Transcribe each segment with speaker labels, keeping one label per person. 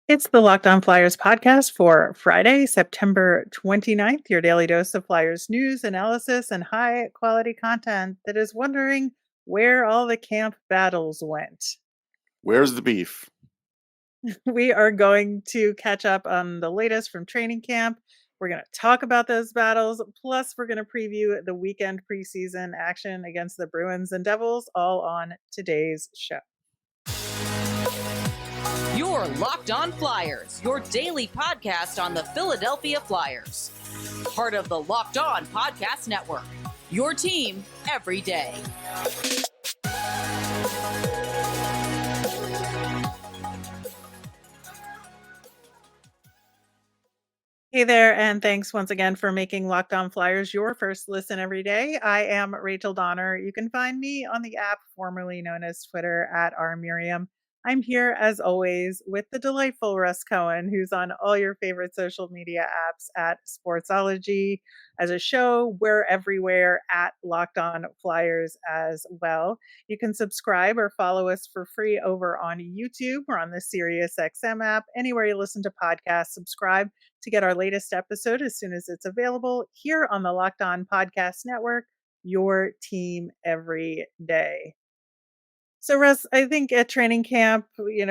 Speaker 1: It's the Locked On Flyers podcast for Friday, September 29th, your daily dose of Flyers news, analysis, and high quality content that is wondering where all the camp battles went.
Speaker 2: Where's the beef?
Speaker 1: We are going to catch up on the latest from training camp. We're going to talk about those battles. Plus, we're going to preview the weekend preseason action against the Bruins and Devils, all on today's show.
Speaker 3: You're Locked On Flyers, your daily podcast on the Philadelphia Flyers. Part of the Locked On Podcast Network, your team every day.
Speaker 1: Hey there, and thanks once again for making Locked On Flyers your first listen every day. I am Rachel Donner. You can find me on the app formerly known as Twitter at @rmiriam. I'm here as always with the delightful Russ Cohen, who's on all your favorite social media apps at Sportsology. As a show, we're everywhere at Locked On Flyers as well. You can subscribe or follow us for free over on YouTube or on the SiriusXM app. Anywhere you listen to podcasts, subscribe to get our latest episode as soon as it's available here on the Locked On Podcast Network, your team every day. So, Russ, I think at training camp, we've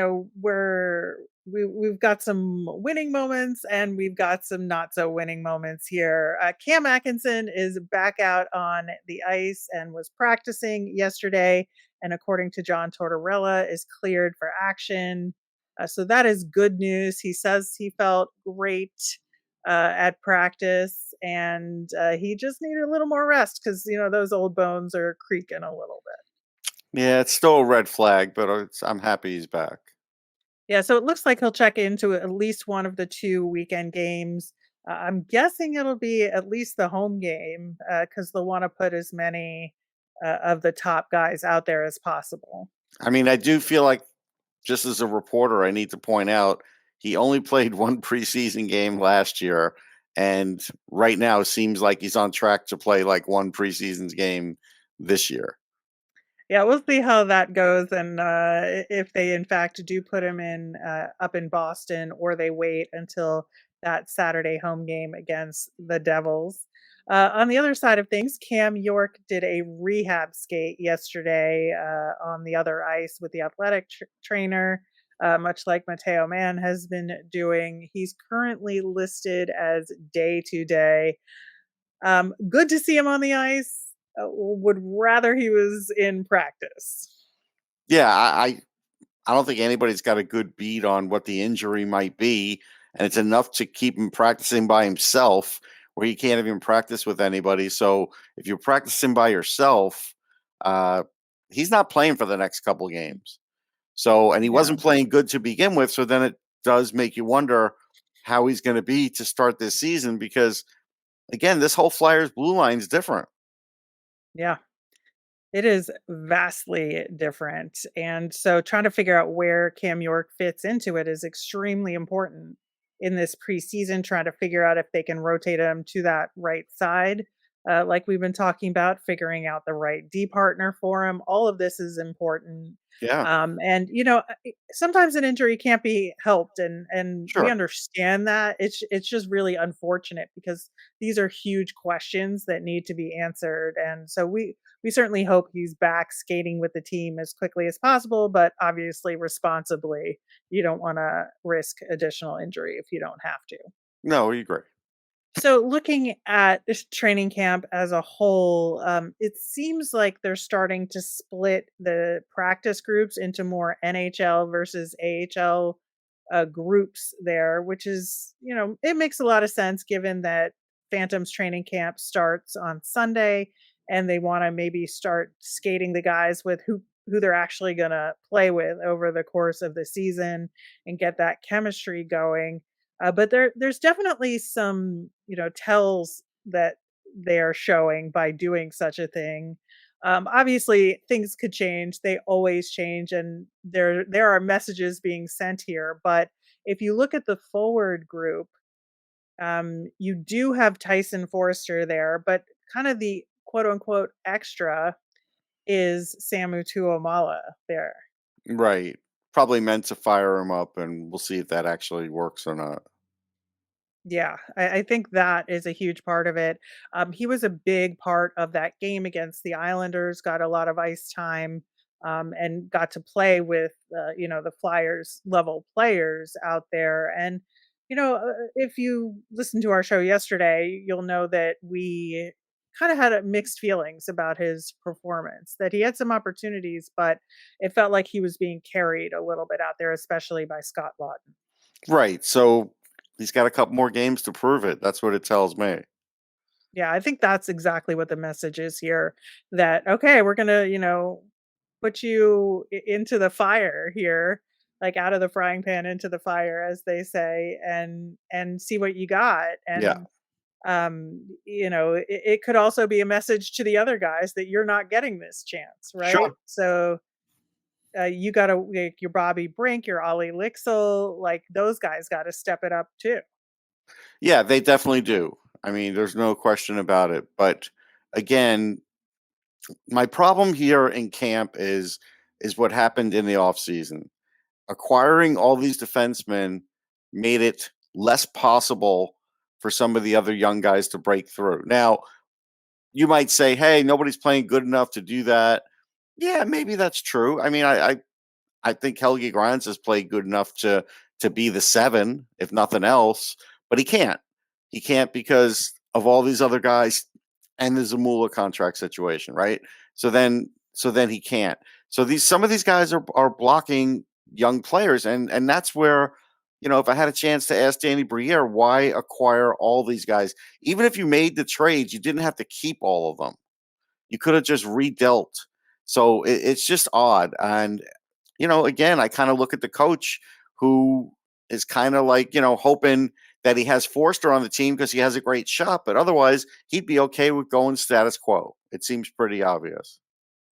Speaker 1: got some winning moments and we've got some not so winning moments here. Cam Atkinson is back out on the ice and was practicing yesterday, and according to John Tortorella, is cleared for action. So that is good news. He says he felt great at practice, and he just needed a little more rest because those old bones are creaking a little bit.
Speaker 2: Yeah, it's still a red flag, but I'm happy he's back.
Speaker 1: Yeah, so it looks like he'll check into at least one of the two weekend games. I'm guessing it'll be at least the home game because they'll want to put as many of the top guys out there as possible.
Speaker 2: I mean, I do feel like, just as a reporter, I need to point out he only played one preseason game last year, and right now it seems like he's on track to play like one preseason game this year.
Speaker 1: Yeah, we'll see how that goes, and if they in fact do put him in up in Boston, or they wait until that Saturday home game against the Devils. On the other side of things, Cam York did a rehab skate yesterday on the other ice with the athletic trainer, much like Matteo Mann has been doing. He's currently listed as day to day. Good to see him on the ice. Would rather he was in practice.
Speaker 2: Yeah, I don't think anybody's got a good beat on what the injury might be, and it's enough to keep him practicing by himself where he can't even practice with anybody. So if you're practicing by yourself, he's not playing for the next couple games. So, and he wasn't playing good to begin with. So then it does make you wonder how he's going to be to start this season, because again, this whole Flyers blue line is different.
Speaker 1: Yeah, it is vastly different. And so trying to figure out where Cam York fits into it is extremely important in this preseason, trying to figure out if they can rotate him to that right side. Like we've been talking about, figuring out the right D partner for him. All of this is important.
Speaker 2: Yeah.
Speaker 1: And sometimes an injury can't be helped, and we
Speaker 2: Sure.
Speaker 1: understand that. It's just really unfortunate because these are huge questions that need to be answered, and so we certainly hope he's back skating with the team as quickly as possible, but obviously responsibly. You don't want to risk additional injury if you don't have to.
Speaker 2: No, we agree.
Speaker 1: So, looking at this training camp as a whole, it seems like they're starting to split the practice groups into more NHL versus AHL groups there, which is, it makes a lot of sense given that Phantoms training camp starts on Sunday and they want to maybe start skating the guys with who they're actually going to play with over the course of the season and get that chemistry going. But there's definitely some, tells that they are showing by doing such a thing. Obviously, things could change. They always change, and there are messages being sent here. But if you look at the forward group, you do have Tyson Forster there, but kind of the quote unquote extra is Samu Tuomala there.
Speaker 2: Right. probably meant to fire him up, and we'll see if that actually works or not.
Speaker 1: Yeah, I think that is a huge part of it. He was a big part of that game against the Islanders, got a lot of ice time, and got to play with, the Flyers level players out there. And, if you listened to our show yesterday, you'll know that we kind of had mixed feelings about his performance, that he had some opportunities, but it felt like he was being carried a little bit out there, especially by Scott Lawton.
Speaker 2: Right. So he's got a couple more games to prove it. That's what it tells me.
Speaker 1: Yeah, I think that's exactly what the message is here, that, okay, we're gonna, put you into the fire here, like out of the frying pan into the fire, as they say, and see what you got.
Speaker 2: Yeah.
Speaker 1: And it could also be a message to the other guys that you're not getting this chance, right?
Speaker 2: Sure.
Speaker 1: So you gotta, like, your Bobby Brink, your Ollie Lixel, like those guys got to step it up too.
Speaker 2: Yeah, they definitely do. I mean, there's no question about it. But again, my problem here in camp is what happened in the offseason. Acquiring all these defensemen made it less possible for some of the other young guys to break through. Now, you might say, "Hey, nobody's playing good enough to do that." Yeah, maybe that's true. I mean, I think Helge Grans has played good enough to be the 7, if nothing else, but he can't. He can't because of all these other guys and the Zamula contract situation, right? So then he can't. So these some of these guys are blocking young players, and that's where, if I had a chance to ask Danny Briere, why acquire all these guys? Even if you made the trades, you didn't have to keep all of them. You could have just redealt. So it's just odd. And again, I kind of look at the coach who is kind of like, hoping that he has Forster on the team because he has a great shot, but otherwise he'd be okay with going status quo. It seems pretty obvious.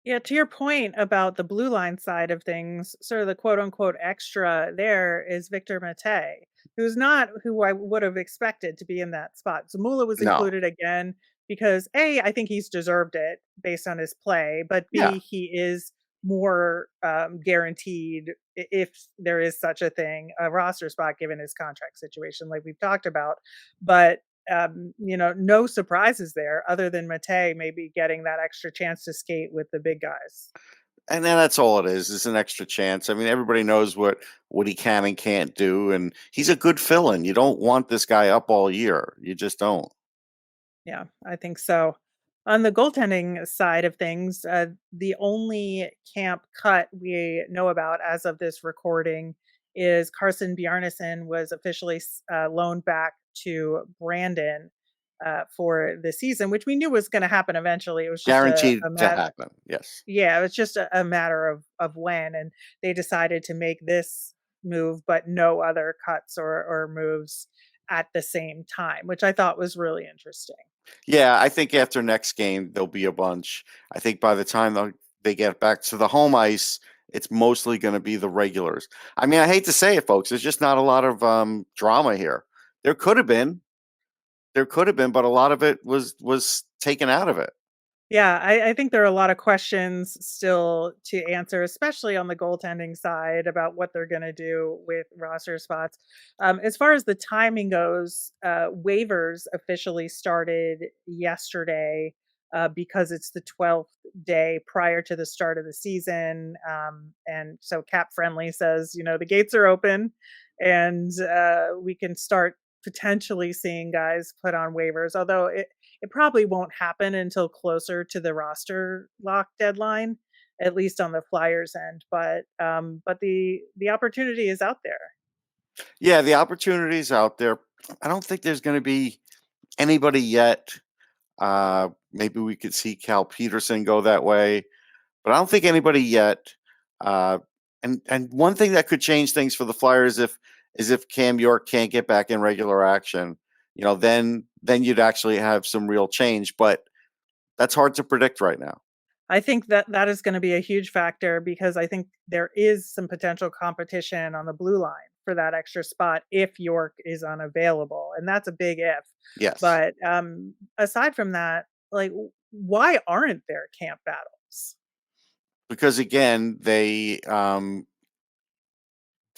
Speaker 1: Yeah, to your point about the blue line side of things, sort of the quote unquote extra there is Victor Mate, who's not who I would have expected to be in that spot. Zamula was
Speaker 2: No.
Speaker 1: included again because A, I think he's deserved it based on his play, but
Speaker 2: Yeah.
Speaker 1: B, he is more guaranteed, if there is such a thing, a roster spot given his contract situation, like we've talked about. But no surprises there other than Mate maybe getting that extra chance to skate with the big guys.
Speaker 2: And then that's all it is. It's an extra chance. I mean, everybody knows what he can and can't do, and he's a good fill-in. You don't want this guy up all year. You just don't.
Speaker 1: Yeah, I think so. On the goaltending side of things, the only camp cut we know about as of this recording is Carson Bjarnason was officially loaned back to Brandon for the season, which we knew was going to happen eventually. It was just
Speaker 2: Guaranteed
Speaker 1: a
Speaker 2: to
Speaker 1: matter.
Speaker 2: happen. Yes.
Speaker 1: Yeah, it was just a matter of when, and they decided to make this move, but no other cuts or moves at the same time, which I thought was really interesting.
Speaker 2: Yeah, I think after next game there'll be a bunch. I think by the time they get back to the home ice, it's mostly going to be the regulars. I mean, I hate to say it, folks. There's just not a lot of drama here. There could have been, but a lot of it was taken out of it.
Speaker 1: Yeah, I think there are a lot of questions still to answer, especially on the goaltending side about what they're going to do with roster spots. As far as the timing goes, waivers officially started yesterday because it's the 12th day prior to the start of the season. And so Cap Friendly says, the gates are open and we can start potentially seeing guys put on waivers, although it probably won't happen until closer to the roster lock deadline, at least on the Flyers end. But the opportunity is out there.
Speaker 2: Yeah, the opportunity's out there. I don't think there's going to be anybody yet. Maybe we could see Cal Peterson go that way, but I don't think anybody yet. Uh, and one thing that could change things for the Flyers if Cam York can't get back in regular action, then you'd actually have some real change. But that's hard to predict right now.
Speaker 1: I think that is going to be a huge factor because I think there is some potential competition on the blue line for that extra spot if York is unavailable, and that's a big if.
Speaker 2: Yes,
Speaker 1: But aside from that, like, why aren't there camp battles?
Speaker 2: because again,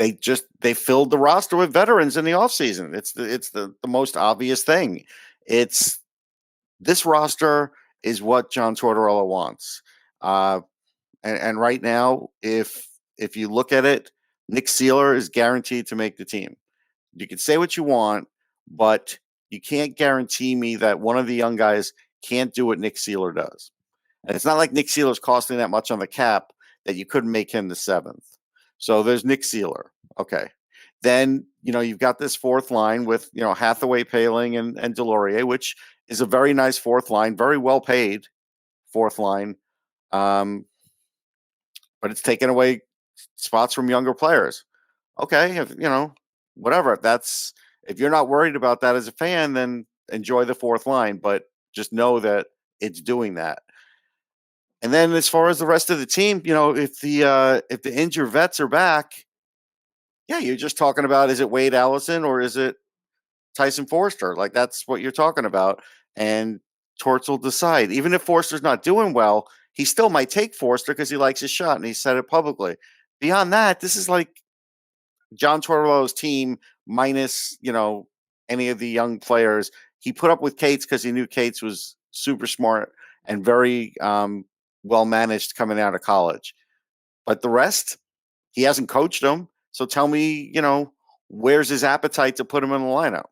Speaker 2: they filled the roster with veterans in the offseason. It's the most obvious thing. It's this roster is what John Tortorella wants. And right now, if you look at it, Nick Seeler is guaranteed to make the team. You can say what you want, but you can't guarantee me that one of the young guys can't do what Nick Seeler does. And it's not like Nick Seeler's costing that much on the cap that you couldn't make him the seventh. So there's Nick Seeler. Okay. Then, you've got this fourth line with, Hathaway, Paling, and Delorier, which is a very nice fourth line, very well paid fourth line. But it's taken away spots from younger players. Okay. Whatever. If you're not worried about that as a fan, then enjoy the fourth line, but just know that it's doing that. And then as far as the rest of the team, if the injured vets are back, yeah, you're just talking about, is it Wade Allison or is it Tyson Forster? Like, that's what you're talking about. And Torts will decide. Even if Forster's not doing well, he still might take Forster because he likes his shot and he said it publicly. Beyond that, this is like John Tortorella's team minus, any of the young players. He put up with Cates because he knew Cates was super smart and very well managed coming out of college. But the rest, he hasn't coached them. So tell me, where's his appetite to put him in the lineup?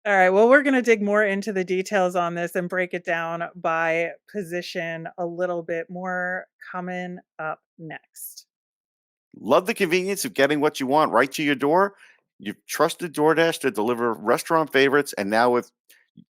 Speaker 1: All right. Well, we're going to dig more into the details on this and break it down by position a little bit more coming up next.
Speaker 2: Love the convenience of getting what you want right to your door. You've trusted DoorDash to deliver restaurant favorites, and now with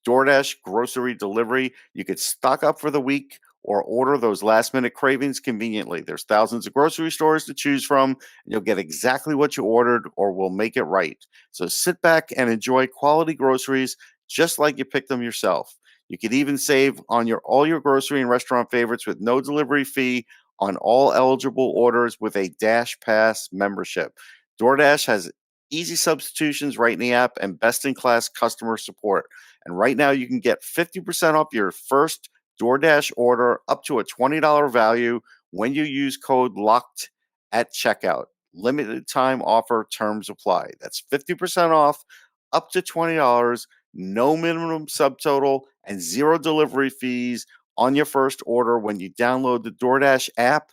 Speaker 2: DoorDash grocery delivery, you could stock up for the week or order those last-minute cravings conveniently. There's thousands of grocery stores to choose from, and you'll get exactly what you ordered or we'll make it right. So sit back and enjoy quality groceries just like you picked them yourself. You could even save on all your grocery and restaurant favorites with no delivery fee on all eligible orders with a Dash Pass membership. DoorDash has easy substitutions right in the app and best-in-class customer support. And right now you can get 50% off your first DoorDash order up to a $20 value when you use code LOCKED at checkout. Limited time offer, terms apply. That's 50% off up to $20, no minimum subtotal, and zero delivery fees on your first order when you download the DoorDash app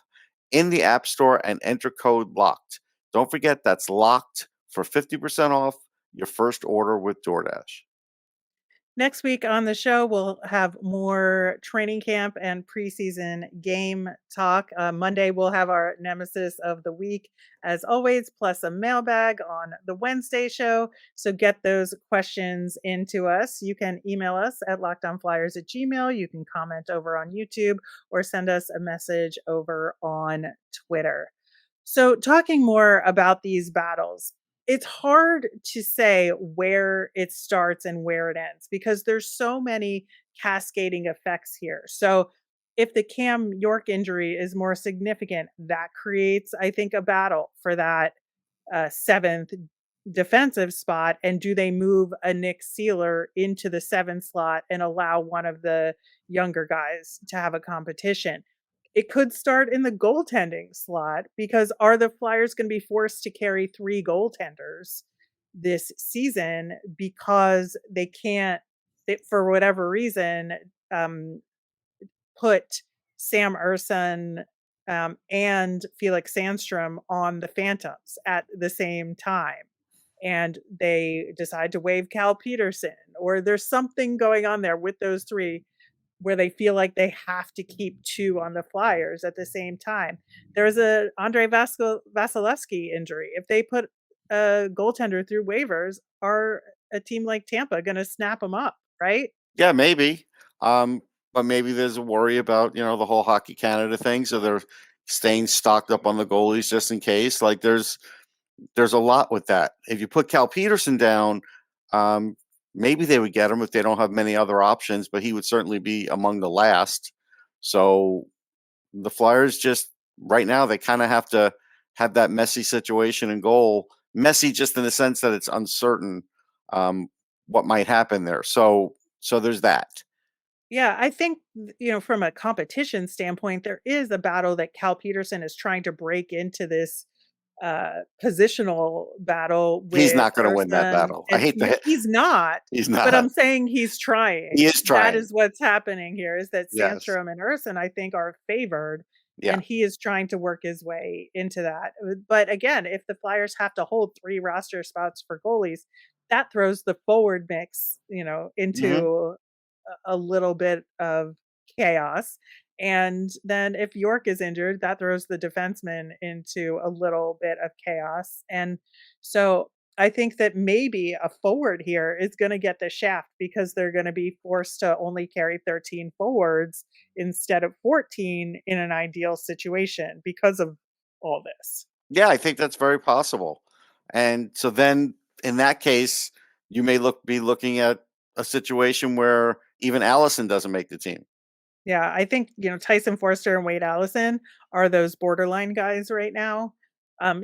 Speaker 2: in the App Store and enter code LOCKED. Don't forget, that's LOCKED for 50% off your first order with DoorDash.
Speaker 1: Next week on the show, we'll have more training camp and preseason game talk. Monday, we'll have our nemesis of the week, as always, plus a mailbag on the Wednesday show. So get those questions into us. You can email us at lockedonflyers@gmail.com. You can comment over on YouTube or send us a message over on Twitter. So talking more about these battles, it's hard to say where it starts and where it ends because there's so many cascading effects here. So if the Cam York injury is more significant, that creates, I think, a battle for that seventh defensive spot. And do they move a Nick Seeler into the seventh slot and allow one of the younger guys to have a competition? It could start in the goaltending slot because are the Flyers going to be forced to carry three goaltenders this season because they can't, for whatever reason, put Sam Ersson and Felix Sandstrom on the Phantoms at the same time? And they decide to waive Cal Peterson, or there's something going on there with those three where they feel like they have to keep two on the Flyers at the same time. There's a Andrei Vasilevsky injury. If they put a goaltender through waivers, are a team like Tampa going to snap them up, right?
Speaker 2: Yeah, maybe. But maybe there's a worry about, the whole Hockey Canada thing. So they're staying stocked up on the goalies just in case. Like there's a lot with that. If you put Cal Peterson down, maybe they would get him if they don't have many other options, but he would certainly be among the last. So the Flyers just right now, they kind of have to have that messy situation in goal. Messy just in the sense that it's uncertain what might happen there. So there's that.
Speaker 1: Yeah, I think, from a competition standpoint, there is a battle that Cal Peterson is trying to break into this positional battle
Speaker 2: He's
Speaker 1: with
Speaker 2: not going to win that
Speaker 1: Urson,
Speaker 2: battle. I
Speaker 1: and
Speaker 2: hate that.
Speaker 1: he's not,
Speaker 2: He's
Speaker 1: but
Speaker 2: not.
Speaker 1: I'm saying he's
Speaker 2: He
Speaker 1: trying.
Speaker 2: is
Speaker 1: That
Speaker 2: trying.
Speaker 1: is what's happening here, is that
Speaker 2: Yes.
Speaker 1: Sandstrom and Urson, I think, are favored,
Speaker 2: Yeah.
Speaker 1: and he is trying to work his way into that. But again, if the Flyers have to hold 3 roster spots for goalies, that throws the forward mix,
Speaker 2: Hmm.
Speaker 1: into a little bit of chaos. And then if York is injured, that throws the defenseman into a little bit of chaos. And so I think that maybe a forward here is going to get the shaft because they're going to be forced to only carry 13 forwards instead of 14 in an ideal situation because of all this.
Speaker 2: Yeah, I think that's very possible. And so then in that case, you may be looking at a situation where even Allison doesn't make the team.
Speaker 1: Yeah, I think, Tyson Forster and Wade Allison are those borderline guys right now.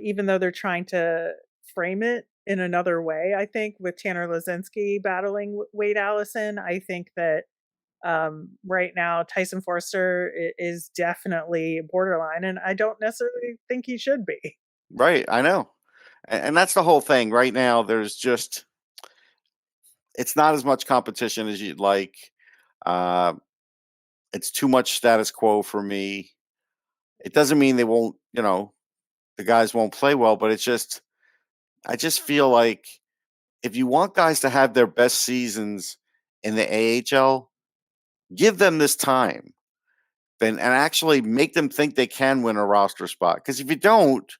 Speaker 1: Even though they're trying to frame it in another way, I think with Tanner Lazinski battling Wade Allison, I think that right now Tyson Forster is definitely borderline, and I don't necessarily think he should be.
Speaker 2: Right. I know. And that's the whole thing. Right now, it's not as much competition as you'd like. Uh, it's too much status quo for me. It doesn't mean they won't, the guys won't play well, but I just feel like if you want guys to have their best seasons in the AHL, give them this time and actually make them think they can win a roster spot. Because if you don't,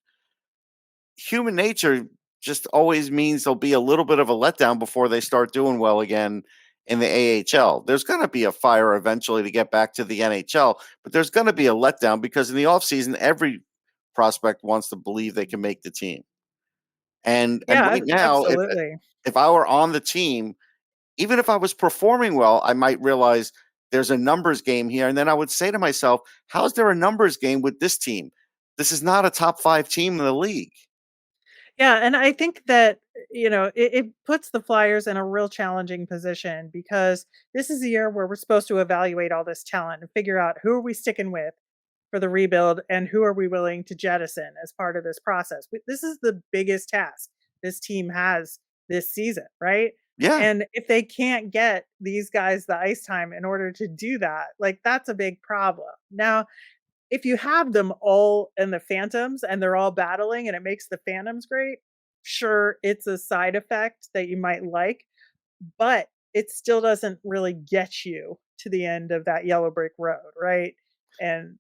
Speaker 2: human nature just always means there'll be a little bit of a letdown before they start doing well again in the AHL. There's going to be a fire eventually to get back to the NHL, but there's going to be a letdown because in the offseason, every prospect wants to believe they can make the team. And
Speaker 1: Yeah,
Speaker 2: right now,
Speaker 1: absolutely.
Speaker 2: if I were on the team, even if I was performing well, I might realize there's a numbers game here. And then I would say to myself, how's there a numbers game with this team? This is not a top 5 team in the league.
Speaker 1: Yeah, and I think that, it puts the Flyers in a real challenging position because this is a year where we're supposed to evaluate all this talent and figure out who are we sticking with for the rebuild and who are we willing to jettison as part of this process. This is the biggest task this team has this season, right?
Speaker 2: Yeah.
Speaker 1: And if they can't get these guys the ice time in order to do that, like that's a big problem. Now, if you have them all in the Phantoms and they're all battling and it makes the Phantoms great, sure, it's a side effect that you might like, but it still doesn't really get you to the end of that yellow brick road, right? And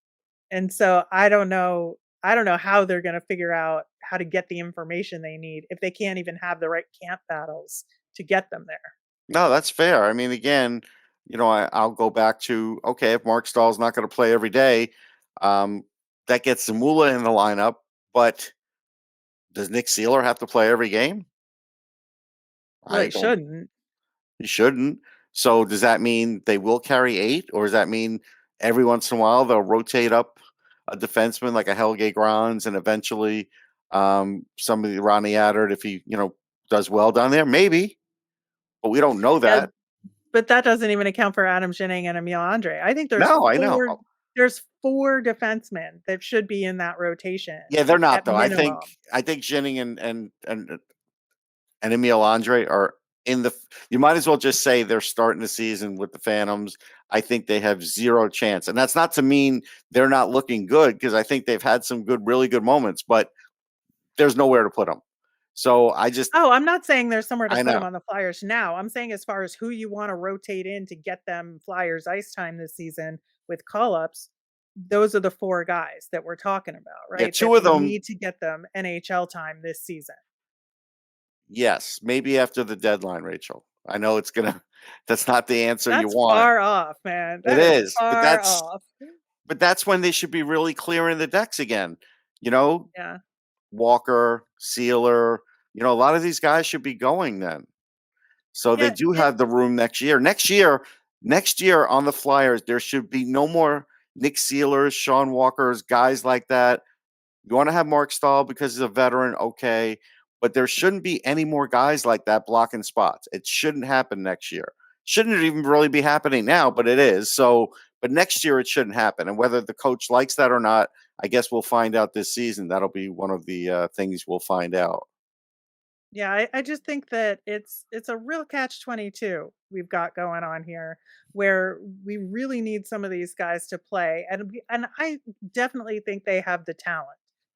Speaker 1: so I don't know how they're going to figure out how to get the information they need if they can't even have the right camp battles to get them there.
Speaker 2: No, that's fair. I mean, again, I'll go back to okay, if Mark Stahl's not going to play every day, um, that gets Zamula in the lineup. But does Nick Seeler have to play every game?
Speaker 1: Well,
Speaker 2: I
Speaker 1: they
Speaker 2: don't.
Speaker 1: shouldn't.
Speaker 2: He shouldn't. So does that mean they will carry 8, or does that mean every once in a while they'll rotate up a defenseman like a Helge Grans and eventually somebody Ronnie Attard if he does well down there? Maybe, but we don't know
Speaker 1: Yeah,
Speaker 2: that.
Speaker 1: but that doesn't even account for Adam Schenning and Emil Andrae. I think there's
Speaker 2: No, I know.
Speaker 1: 4 there's 4 defensemen that should be in that rotation
Speaker 2: Yeah, they're not
Speaker 1: at
Speaker 2: though.
Speaker 1: minimum.
Speaker 2: I think Jennings and Emil Andrae are in the. You might as well just say they're starting the season with the Phantoms. I think they have zero chance, and that's not to mean they're not looking good because I think they've had some really good moments, but there's nowhere to put them. So
Speaker 1: Oh, I'm not saying there's somewhere to
Speaker 2: I
Speaker 1: put them
Speaker 2: know.
Speaker 1: on the Flyers now. I'm saying as far as who you wanna rotate in to get them Flyers ice time this season with call-ups, those are the 4 guys that we're talking about,
Speaker 2: Yeah,
Speaker 1: right? That
Speaker 2: two of
Speaker 1: we
Speaker 2: them.
Speaker 1: need to get them NHL time this season.
Speaker 2: Yes, maybe after the deadline, Rachel. I know it's gonna. That's not the answer you
Speaker 1: That's
Speaker 2: want.
Speaker 1: far off, man.
Speaker 2: It
Speaker 1: That is
Speaker 2: is,
Speaker 1: far off.
Speaker 2: but that's when they should be really clearing the decks again. You know,
Speaker 1: Yeah.
Speaker 2: Walker, Sealer, a lot of these guys should be going then. So they
Speaker 1: Yeah,
Speaker 2: do
Speaker 1: and
Speaker 2: have the room next year. Next year on the Flyers, there should be no more Nick Sealers, Sean Walkers, guys like that. You want to have Mark Stahl because he's a veteran, okay. But there shouldn't be any more guys like that blocking spots. It shouldn't happen next year. shouldn't it even really be happening now, but it is. So, but next year it shouldn't happen. And whether the coach likes that or not, I guess we'll find out this season. That'll be one of the things we'll find out.
Speaker 1: Yeah, I just think that it's a real catch-22 we've got going on here, where we really need some of these guys to play, and I definitely think they have the talent.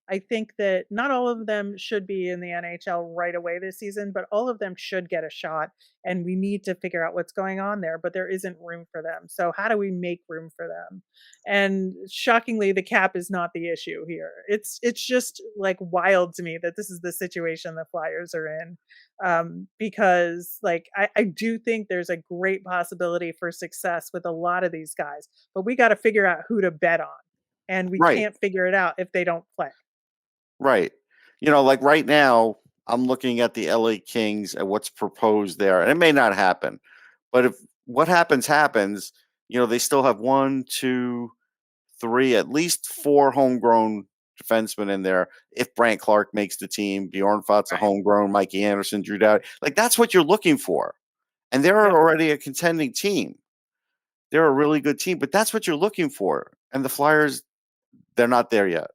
Speaker 1: I think that not all of them should be in the NHL right away this season, but all of them should get a shot, and we need to figure out what's going on there, but there isn't room for them. So how do we make room for them? And shockingly, the cap is not the issue here. It's just like wild to me that this is the situation the Flyers are in. Because like I do think there's a great possibility for success with a lot of these guys, but we got to figure out who to bet on. And we
Speaker 2: Right.
Speaker 1: can't figure it out if they don't play.
Speaker 2: Right. Like right now, I'm looking at the LA Kings and what's proposed there. And it may not happen. But if what happens, they still have one, two, three, at least four homegrown defensemen in there. If Brandt Clark makes the team, Bjorn Fott's a
Speaker 1: Right.
Speaker 2: homegrown, Mikey Anderson, Drew Doughty. Like that's what you're looking for. And they're
Speaker 1: Yep.
Speaker 2: already a contending team. They're a really good team, but that's what you're looking for. And the Flyers, they're not there yet.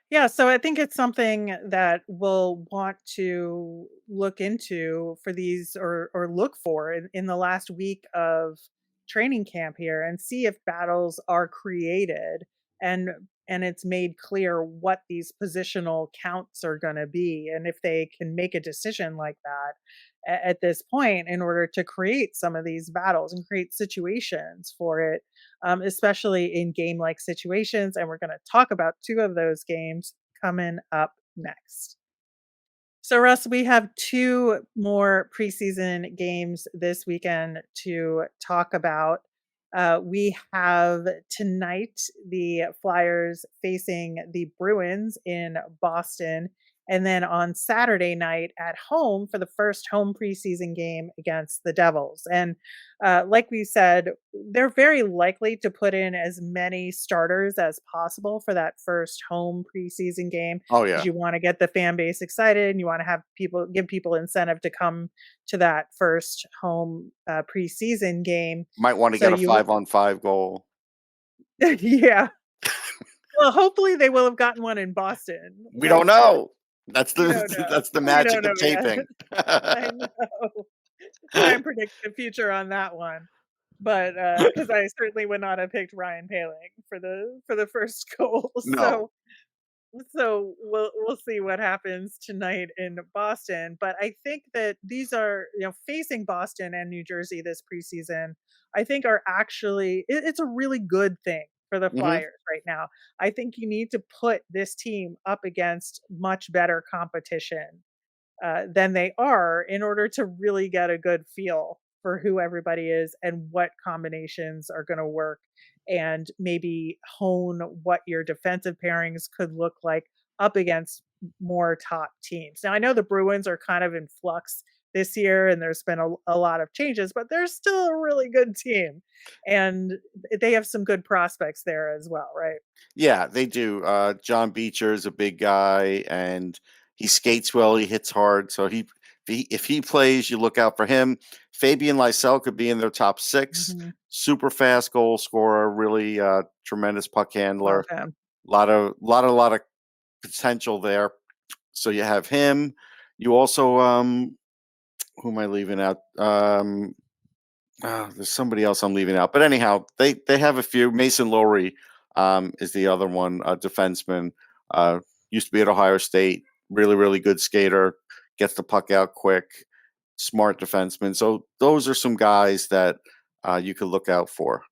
Speaker 1: Yeah, so I think it's something that we'll want to look into for these or look for in the last week of training camp here and see if battles are created and and it's made clear what these positional counts are going to be and if they can make a decision like that at this point in order to create some of these battles and create situations for it, especially in game like situations. And we're going to talk about two of those games coming up next. So, Russ, we have two more preseason games this weekend to talk about. We have tonight the Flyers facing the Bruins in Boston. And then on Saturday night at home for the first home preseason game against the Devils. And like we said, they're very likely to put in as many starters as possible for that first home preseason game
Speaker 2: Oh,
Speaker 1: because
Speaker 2: yeah.
Speaker 1: you want to get the fan base excited and you want to have give people incentive to come to that first home preseason game.
Speaker 2: Might want to
Speaker 1: So
Speaker 2: get a
Speaker 1: you,
Speaker 2: 5-on-5 goal.
Speaker 1: yeah. Well, hopefully they will have gotten one in Boston.
Speaker 2: We don't know. That's
Speaker 1: We
Speaker 2: the
Speaker 1: don't know.
Speaker 2: that's the
Speaker 1: We don't
Speaker 2: magic
Speaker 1: know
Speaker 2: of
Speaker 1: yet.
Speaker 2: taping.
Speaker 1: I know. Try and predict the future on that one. But because I certainly would not have picked Ryan Paling for the first goal.
Speaker 2: No.
Speaker 1: So we'll see what happens tonight in Boston. But I think that these are, facing Boston and New Jersey this preseason, I think are actually it's a really good thing for the
Speaker 2: Mhm.
Speaker 1: Flyers right now. I think you need to put this team up against much better competition than they are in order to really get a good feel for who everybody is and what combinations are going to work and maybe hone what your defensive pairings could look like up against more top teams. Now, I know the Bruins are kind of in flux this year and there's been a lot of changes, but they're still a really good team. And they have some good prospects there as well, right?
Speaker 2: Yeah, they do. John Beecher is a big guy, and he skates well. He hits hard, so if he plays, you look out for him. Fabian Lysell could be in their top 6.
Speaker 1: Hmm.
Speaker 2: Super fast goal scorer, really tremendous puck handler.
Speaker 1: Love him.
Speaker 2: Lot of potential there. So you have him. You also who am I leaving out? There's somebody else I'm leaving out, but anyhow, they have a few. Mason Lowry is the other one, a defenseman. Used to be at Ohio State. Really, really good skater. Gets the puck out quick. Smart defenseman. So those are some guys that you could look out for.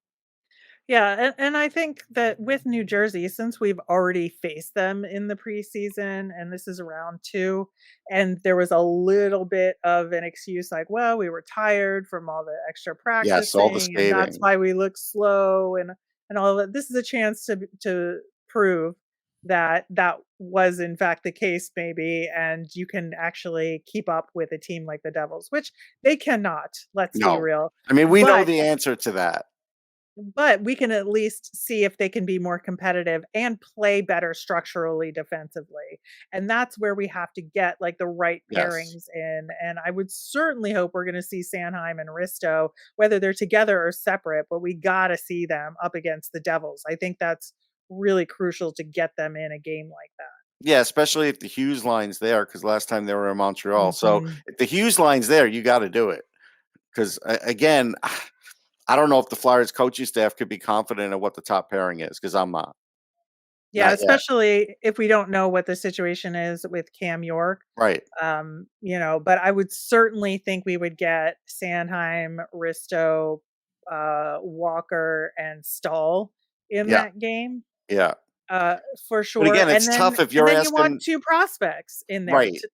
Speaker 1: Yeah, and I think that with New Jersey, since we've already faced them in the preseason, and this is round 2, and there was a little bit of an excuse like, well, we were tired from all the extra
Speaker 2: Yes, all the
Speaker 1: practicing, and that's
Speaker 2: skating.
Speaker 1: why we look slow and all of that. This is a chance to prove that that was in fact the case, maybe, and you can actually keep up with a team like the Devils, which they cannot. Let's be
Speaker 2: No,
Speaker 1: real.
Speaker 2: I mean we know
Speaker 1: But
Speaker 2: the answer to that.
Speaker 1: but we can at least see if they can be more competitive and play better structurally defensively. And that's where we have to get like the right
Speaker 2: Yes.
Speaker 1: pairings in. And I would certainly hope we're going to see Sanheim and Risto, whether they're together or separate, but we got to see them up against the Devils. I think that's really crucial to get them in a game like that.
Speaker 2: Yeah, especially if the Hughes line's there, because last time they were in Montreal. So
Speaker 1: Mhm.
Speaker 2: if the Hughes line's there, you got to do it. Because again, I don't know if the Flyers coaching staff could be confident of what the top pairing is, because I'm not.
Speaker 1: Yeah,
Speaker 2: Not yet.
Speaker 1: especially if we don't know what the situation is with Cam York.
Speaker 2: Right.
Speaker 1: But I would certainly think we would get Sanheim, Risto, Walker, and Stahl in
Speaker 2: Yeah.
Speaker 1: that game,
Speaker 2: Yeah.
Speaker 1: uh, for
Speaker 2: But
Speaker 1: sure.
Speaker 2: again,
Speaker 1: And
Speaker 2: it's
Speaker 1: then
Speaker 2: tough if
Speaker 1: and
Speaker 2: you're
Speaker 1: then you want
Speaker 2: asking.
Speaker 1: 2 prospects in there
Speaker 2: Right.
Speaker 1: to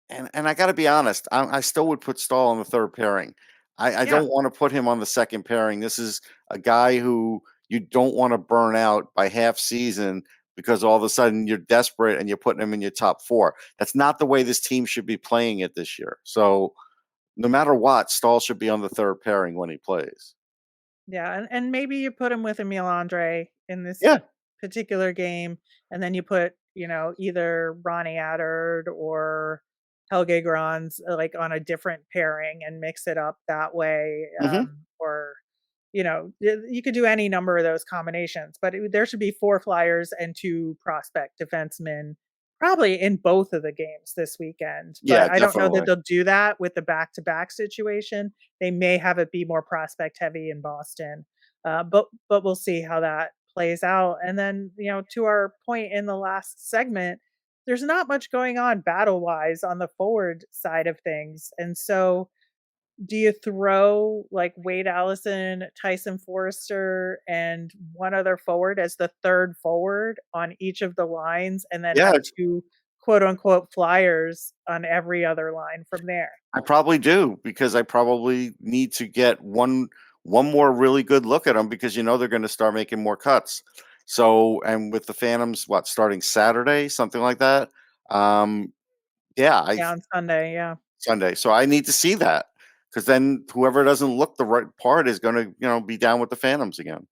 Speaker 2: And I got to be honest, I still would put Stahl on the third pairing. I
Speaker 1: yeah,
Speaker 2: don't want to put him on the second pairing. This is a guy who you don't want to burn out by half season because all of a sudden you're desperate and you're putting him in your top four. That's not the way this team should be playing it this year. So no matter what, Stahl should be on the third pairing when he plays.
Speaker 1: yeah, and maybe you put him with Emil Andrae in this
Speaker 2: Yeah.
Speaker 1: particular game, and then you put, either Ronnie Attard or Helge Grans, like, on a different pairing and mix it up that way,
Speaker 2: Hmm.
Speaker 1: or, you could do any number of those combinations, but there should be 4 Flyers and 2 prospect defensemen probably in both of the games this weekend,
Speaker 2: Yeah,
Speaker 1: but I don't know that
Speaker 2: definitely.
Speaker 1: they'll do that with the back-to-back situation. They may have it be more prospect heavy in Boston, but we'll see how that plays out. And then, to our point in the last segment, there's not much going on battle wise on the forward side of things. And so, do you throw like Wade Allison, Tyson Forrester, and one other forward as the third forward on each of the lines, and then
Speaker 2: Yeah,
Speaker 1: have two quote unquote flyers on every other line from there?
Speaker 2: I probably do because I probably need to get one more really good look at them because they're going to start making more cuts. So, and with the Phantoms, what starting Saturday, something like that. Um, yeah, I
Speaker 1: Yeah, on Sunday. Yeah.
Speaker 2: Sunday. So I need to see that because then whoever doesn't look the right part is going to be down with the Phantoms again.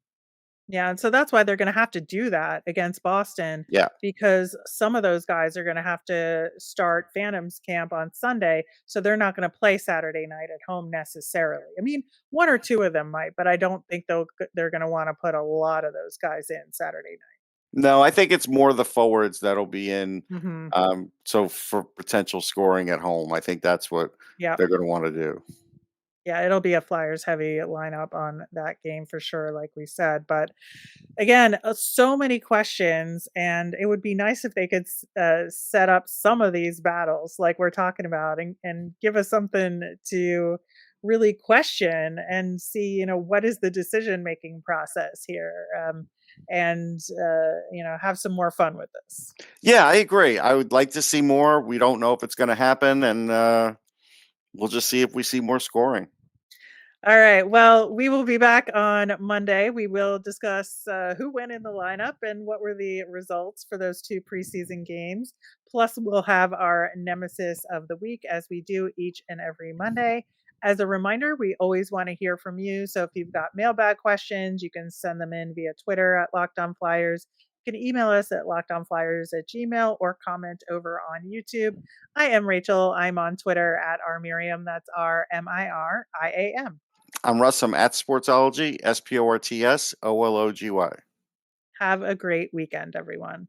Speaker 1: Yeah, and so that's why they're gonna have to do that against Boston,
Speaker 2: Yeah.
Speaker 1: because some of those guys are gonna have to start Phantoms camp on Sunday, so they're not gonna play Saturday night at home necessarily. I mean, 1 or 2 of them might, but I don't think they're gonna wanna put a lot of those guys in Saturday
Speaker 2: No, I think it's more the forwards that'll be in.
Speaker 1: night. Mhm.
Speaker 2: So for potential scoring at home, I think that's what
Speaker 1: Yep.
Speaker 2: they're going to want to do.
Speaker 1: Yeah, it'll be a Flyers heavy lineup on that game for sure, like we said. But again, so many questions, and it would be nice if they could set up some of these battles like we're talking about, and give us something to really question and see, what is the decision making process here, and have some more fun with this.
Speaker 2: Yeah, I agree. I would like to see more. We don't know if it's going to happen, and we'll just see if we see more scoring.
Speaker 1: All right. Well, we will be back on Monday. We will discuss who went in the lineup and what were the results for those 2 preseason games. Plus, we'll have our nemesis of the week as we do each and every Monday. As a reminder, we always want to hear from you. So if you've got mailbag questions, you can send them in via Twitter at Locked On Flyers. You can email us at lockedonflyers@gmail or comment over on YouTube. I am Rachel. I'm on Twitter at rmiriam. That's RMIRIAM.
Speaker 2: I'm Russ. I'm at Sportsology, SPORTSOLOGY.
Speaker 1: Have a great weekend, everyone.